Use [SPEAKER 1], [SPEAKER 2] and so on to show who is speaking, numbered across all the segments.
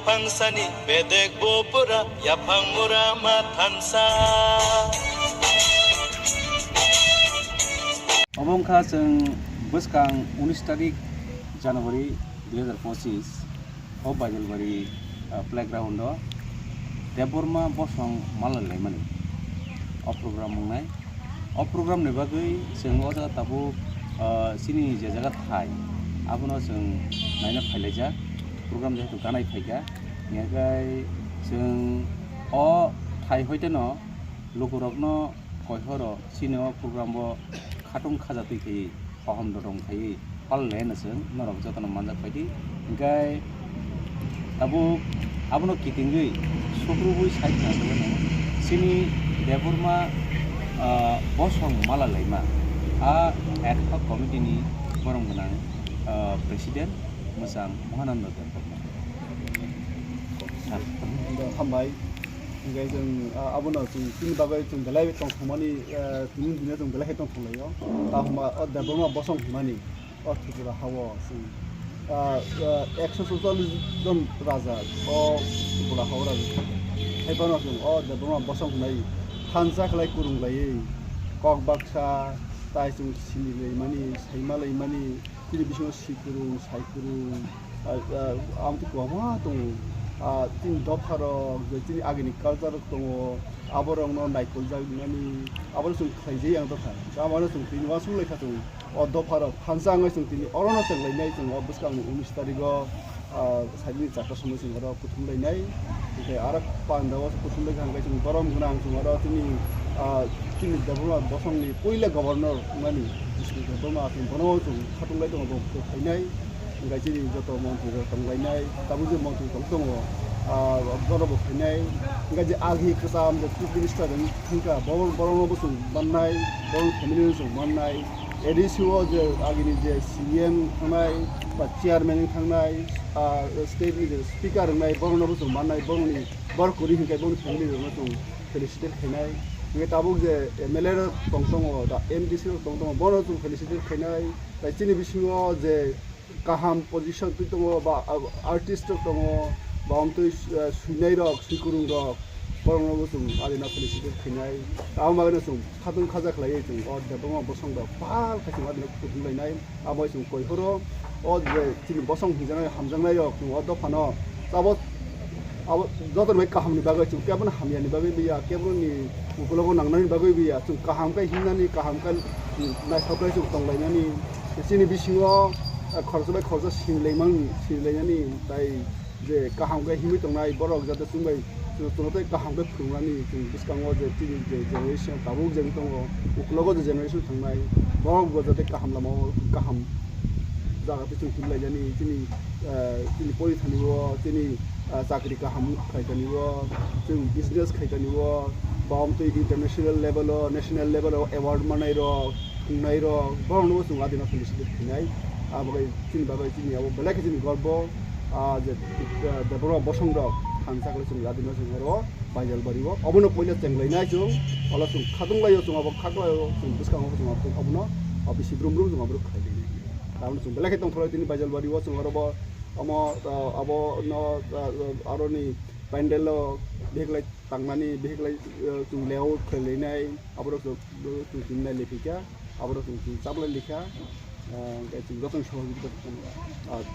[SPEAKER 1] pangsani bedek bopura yapang murama tansa
[SPEAKER 2] Obongkha जों बोसकां 19 तारिख January 2025 o Bajalbari playground o Deborma Bosong Malalai o program mengenai o program ni bagai जों o jaga tabu sini jaga thai abono जों naina phailaija program jehetu ganai phaiga niagai जों o thai hoiteno lokorokno koihoro sini o program bo khatung khajatui khai paham dorong khai hal len जों norok jotno manjak phaidi engai abono kitingui sokrubui site thangdone sini Deborma Bosong Malalaima a ad hoc committee ni borong menang president Musang Mohananda Deborma
[SPEAKER 3] hambai engai जों abono जों tin bagai जों belai tong thomani tin dina जों belai tong tholayo ta homa Deborma Bosong mani o thipura hawo जों 140 জন raja o thipura hawo raja haibano जों o Deborma Bosong nai hansa khlai kurunglai kok baksa tai जों sinilai mani saimalai mani tini bisho sikurung saikurung amti kwama tong tin dofaro tini agini culture tong aborong no naikol jagmani abor sung khaije yang dofa amano sung tin wasung lekha tong o dofaro hansa ngai sung tin orono tong lainai tong buskang 19 tarigo saini chakta samoi sung ro puthum lainai ke arak pandawa puthum lai hangai sung borom gunang sung ro tini Deborma Bosong ni poila governor mani Deborma tin bono sung khatung lai tong bo khainai engai chini joto montu tong lainai tabu je montu tong gorobo khainai engai je agi khasam je chief minister ni thingka borong busung bannai borong family sung bannai edisiwo je agini je cm thangnai ba chairman thangnai state ni je speaker ngai borong busung bannai borong ni bor kori hinkai borong family ro tung felicitate khainai engai tabu je mla ro tong da mdc ro tong borong tung felicitate khainai tai chini bisingo je kaham position tu tongo ba artist tongo ba amtu suinai rok sikurung rok borong busung alina felicitate khainai taw magna sung khatung khaja khlai tung o Deborma Bosong da pal khasing adina kutung lainai amoi sung koihoro o je tini Bosong hinjana hamjangnai rok o do phano tabo abo jotor mai kaham ni bagai chung kebon hamya ni bagai biya kebon ni ukulogo nangnai ni bagai biya chung kaham kai hinani kaham kan nai saplai chung tong lainani sini bisingo खर्चबाय खर्च सिनलायनानै दाय जे गाहामगाय हिमै दंनाय बरक जाते जोंबाय जोंनाथाय गाहामगाय फुंनानै जों बिसकाङाव जे टिभि जे जेनेरेसन दाबुक जों दङ उखलगो जे जेनेरेसन थांनाय बरक जाते गाहाम लामाव गाहाम जागाते जों हिमलायनानै जोंनि परिथानिबो जोंनि साख्रि गाहाम खायदानिबो जों बिजनेस खायदानिबो बामते इन्टारनेशनल लेभेलाव नेशनल लेभेलाव एवार्ड मोननाय र खुंनाय र बरनबो जों आदिना फेलिसिटेट खुंनाय abagai tin bagai tin abo belai tin gorbo je Deborma Bosong rok hansa kle sung ladina sung ro bajal baribo obono poila chenglai jung ola sung khatung layo sung abo khaklayo sung buskang abo sung abo obono obisi brum sung abo khaili taun sung belai tong tholai tin bajal baribo sung ro abo no aroni pandelo beglai tangmani beglai sung leo khailai abo sung tinna lepika abo sung sablai likha gaji gotong shohogita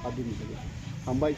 [SPEAKER 3] adini hambai